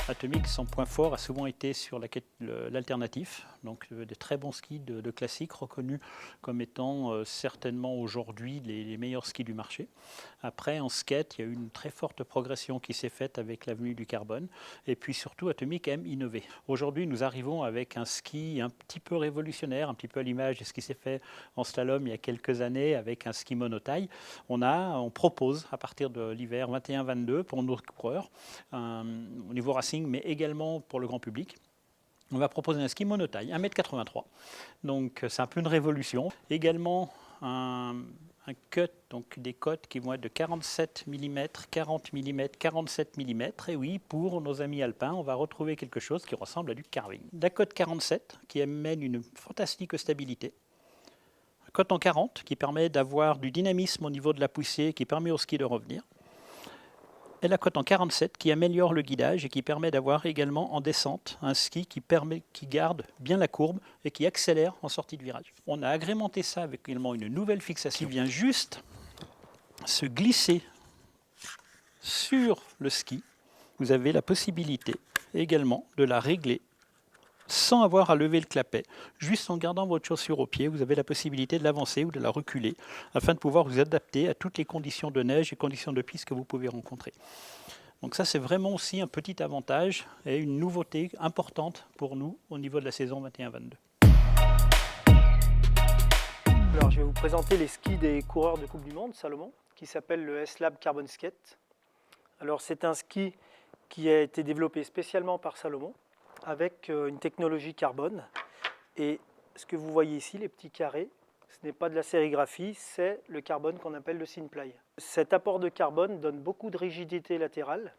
Atomic, son point fort a souvent été sur l'alternatif, donc des très bons skis de classique reconnus comme étant certainement aujourd'hui les meilleurs skis du marché. Après, en skate, il y a eu une très forte progression qui s'est faite avec l'avenue du carbone. Et puis surtout, Atomic aime innover. Aujourd'hui, nous arrivons avec un ski un petit peu révolutionnaire, un petit peu à l'image de ce qui s'est fait en slalom il y a quelques années avec un ski monotaille. On propose à partir de l'hiver 21-22 pour nos coureurs, au niveau racing, mais également pour le grand public. On va proposer un ski monotaille, 1,83 m. Donc c'est un peu une révolution. Également un cut, donc des cotes qui vont être de 47 mm, 40 mm, 47 mm. Et oui, pour nos amis alpins, on va retrouver quelque chose qui ressemble à du carving. La cote 47 qui amène une fantastique stabilité. Un cote en 40 qui permet d'avoir du dynamisme au niveau de la poussée, qui permet au ski de revenir. Et la cote en 47 qui améliore le guidage et qui permet d'avoir également en descente un ski qui garde bien la courbe et qui accélère en sortie de virage. On a agrémenté ça avec également une nouvelle fixation qui vient juste se glisser sur le ski. Vous avez la possibilité également de la régler sans avoir à lever le clapet. Juste en gardant votre chaussure au pied, vous avez la possibilité de l'avancer ou de la reculer afin de pouvoir vous adapter à toutes les conditions de neige et conditions de piste que vous pouvez rencontrer. Donc ça, c'est vraiment aussi un petit avantage et une nouveauté importante pour nous au niveau de la saison 21-22. Alors, je vais vous présenter les skis des coureurs de Coupe du Monde, Salomon, qui s'appelle le S-Lab Carbon Skate. Alors, c'est un ski qui a été développé spécialement par Salomon, avec une technologie carbone. Et ce que vous voyez ici, les petits carrés, ce n'est pas de la sérigraphie, c'est le carbone qu'on appelle le Synply. Cet apport de carbone donne beaucoup de rigidité latérale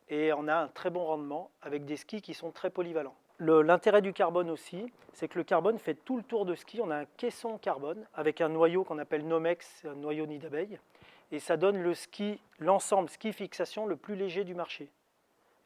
et on a un très bon rendement avec des skis qui sont très polyvalents. L'intérêt du carbone aussi, c'est que le carbone fait tout le tour de ski. On a un caisson carbone avec un noyau qu'on appelle Nomex, un noyau nid d'abeille, et ça donne l'ensemble ski fixation le plus léger du marché.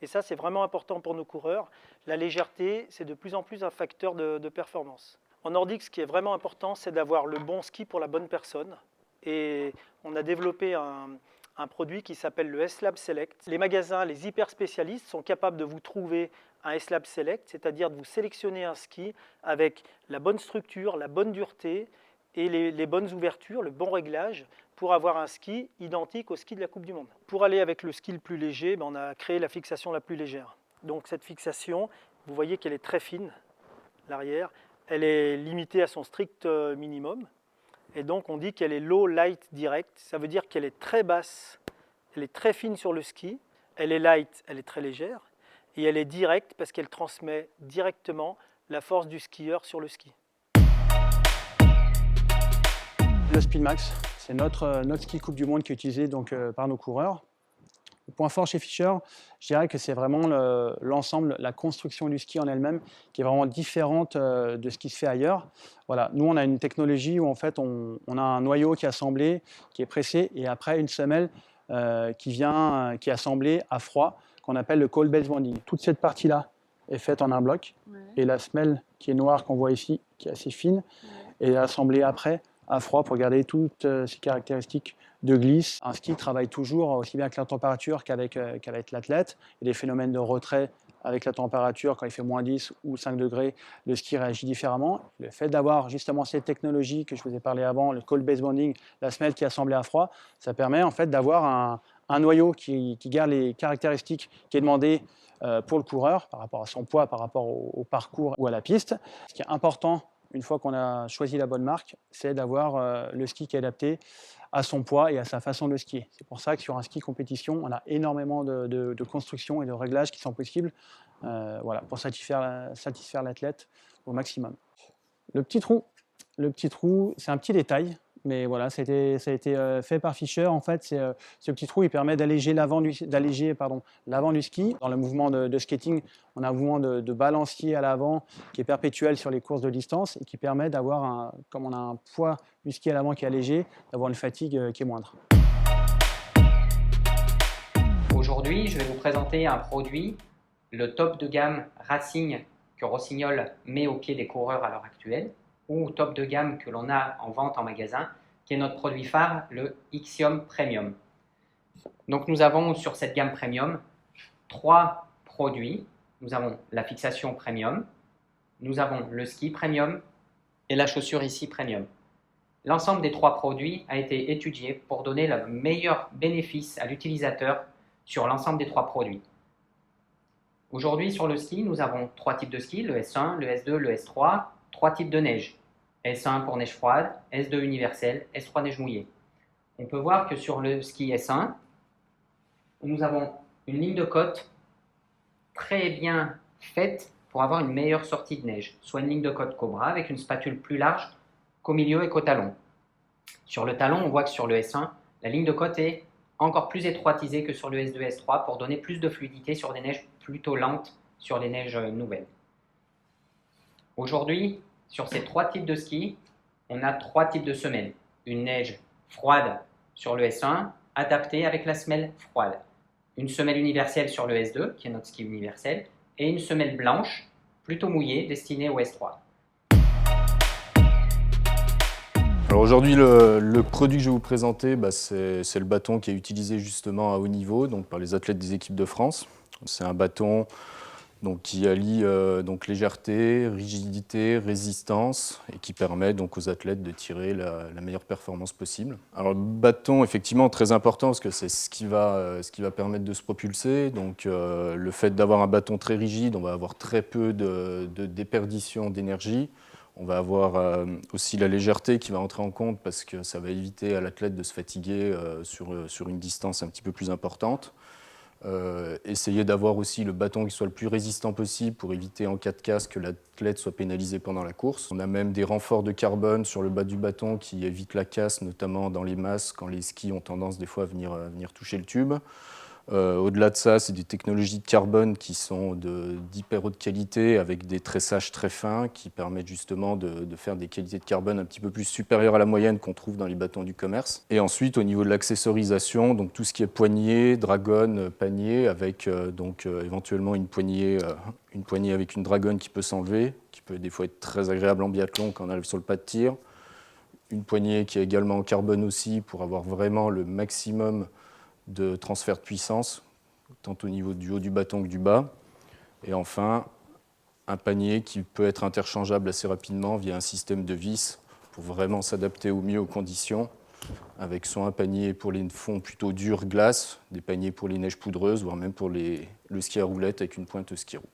Et ça, c'est vraiment important pour nos coureurs. La légèreté, c'est de plus en plus un facteur de performance. En nordique, ce qui est vraiment important, c'est d'avoir le bon ski pour la bonne personne. Et on a développé un produit qui s'appelle le S-Lab Select. Les magasins, les hyper spécialistes sont capables de vous trouver un S-Lab Select, c'est-à-dire de vous sélectionner un ski avec la bonne structure, la bonne dureté et les bonnes ouvertures, le bon réglage pour avoir un ski identique au ski de la Coupe du Monde. Pour aller avec le ski le plus léger, on a créé la fixation la plus légère. Donc cette fixation, vous voyez qu'elle est très fine, l'arrière. Elle est limitée à son strict minimum. Et donc on dit qu'elle est low light direct. Ça veut dire qu'elle est très basse, elle est très fine sur le ski. Elle est light, elle est très légère. Et elle est directe parce qu'elle transmet directement la force du skieur sur le ski. Le Speedmax, c'est notre ski Coupe du Monde qui est utilisé donc, par nos coureurs. Le point fort chez Fischer, je dirais que c'est vraiment l'ensemble, la construction du ski en elle-même qui est vraiment différente de ce qui se fait ailleurs. Voilà. Nous, on a une technologie où en fait, on a un noyau qui est assemblé, qui est pressé, et après une semelle qui est assemblée à froid, qu'on appelle le cold base bonding. Toute cette partie-là est faite en un bloc, et la semelle qui est noire qu'on voit ici, qui est assez fine, est assemblée après à froid pour garder toutes ces caractéristiques de glisse. Un ski travaille toujours aussi bien avec la température qu'avec l'athlète. Il y a des phénomènes de retrait avec la température. Quand il fait moins 10 ou 5 degrés, le ski réagit différemment. Le fait d'avoir justement cette technologie que je vous ai parlé avant, le cold base bonding, la semelle qui est assemblée à froid, ça permet en fait d'avoir un noyau qui garde les caractéristiques qui est demandé pour le coureur par rapport à son poids, par rapport au parcours ou à la piste. Ce qui est important, une fois qu'on a choisi la bonne marque, c'est d'avoir le ski qui est adapté à son poids et à sa façon de skier. C'est pour ça que sur un ski compétition, on a énormément de constructions et de réglages qui sont possibles pour satisfaire l'athlète au maximum. Le petit trou, c'est un petit détail, mais voilà, ça a été fait par Fischer. En fait, ce petit trou, il permet d'alléger l'avant du ski. Dans le mouvement de skating, on a un mouvement de balancier à l'avant qui est perpétuel sur les courses de distance et qui permet d'avoir, comme on a un poids du ski à l'avant qui est allégé, d'avoir une fatigue qui est moindre. Aujourd'hui, je vais vous présenter un produit, le top de gamme Racing que Rossignol met au pied des coureurs à l'heure actuelle, ou top de gamme que l'on a en vente en magasin, qui est notre produit phare, le Ixiom Premium. Donc nous avons sur cette gamme Premium 3 produits. Nous avons la fixation premium, nous avons le ski premium et la chaussure ici premium. L'ensemble des 3 produits a été étudié pour donner le meilleur bénéfice à l'utilisateur sur l'ensemble des 3 produits. Aujourd'hui, sur le ski, nous avons 3 types de ski, le S1, le S2, le S3, 3 types de neige. S1 pour neige froide, S2 universel, S3 neige mouillée. On peut voir que sur le ski S1, nous avons une ligne de côte très bien faite pour avoir une meilleure sortie de neige, soit une ligne de côte Cobra avec une spatule plus large qu'au milieu et qu'au talon. Sur le talon, on voit que sur le S1, la ligne de côte est encore plus étroitisée que sur le S2 et S3 pour donner plus de fluidité sur des neiges plutôt lentes, sur les neiges nouvelles. Aujourd'hui, sur ces 3 types de ski, on a 3 types de semelles. Une neige froide sur le S1, adaptée avec la semelle froide. Une semelle universelle sur le S2, qui est notre ski universel, et une semelle blanche, plutôt mouillée, destinée au S3. Alors aujourd'hui, le produit que je vais vous présenter, c'est le bâton qui est utilisé justement à haut niveau, donc par les athlètes des équipes de France. C'est un bâton donc, qui allie légèreté, rigidité, résistance et qui permet donc, aux athlètes de tirer la meilleure performance possible. Alors le bâton, effectivement, très important parce que c'est ce qui va permettre de se propulser. Donc le fait d'avoir un bâton très rigide, on va avoir très peu de déperdition d'énergie. On va avoir aussi la légèreté qui va entrer en compte parce que ça va éviter à l'athlète de se fatiguer sur une distance un petit peu plus importante. Essayer d'avoir aussi le bâton qui soit le plus résistant possible pour éviter en cas de casse que l'athlète soit pénalisé pendant la course. On a même des renforts de carbone sur le bas du bâton qui évitent la casse, notamment dans les masses quand les skis ont tendance des fois à venir toucher le tube. Au-delà de ça, c'est des technologies de carbone qui sont d'hyper haute qualité avec des tressages très fins qui permettent justement de faire des qualités de carbone un petit peu plus supérieures à la moyenne qu'on trouve dans les bâtons du commerce. Et ensuite, au niveau de l'accessorisation, donc tout ce qui est poignée, dragonne, panier, avec éventuellement une poignée avec une dragonne qui peut s'enlever, qui peut des fois être très agréable en biathlon quand on arrive sur le pas de tir. Une poignée qui est également en carbone aussi pour avoir vraiment le maximum de transfert de puissance, tant au niveau du haut du bâton que du bas. Et enfin, un panier qui peut être interchangeable assez rapidement via un système de vis pour vraiment s'adapter au mieux aux conditions, avec soit un panier pour les fonds plutôt durs glace, des paniers pour les neiges poudreuses, voire même pour le ski à roulettes avec une pointe ski roue.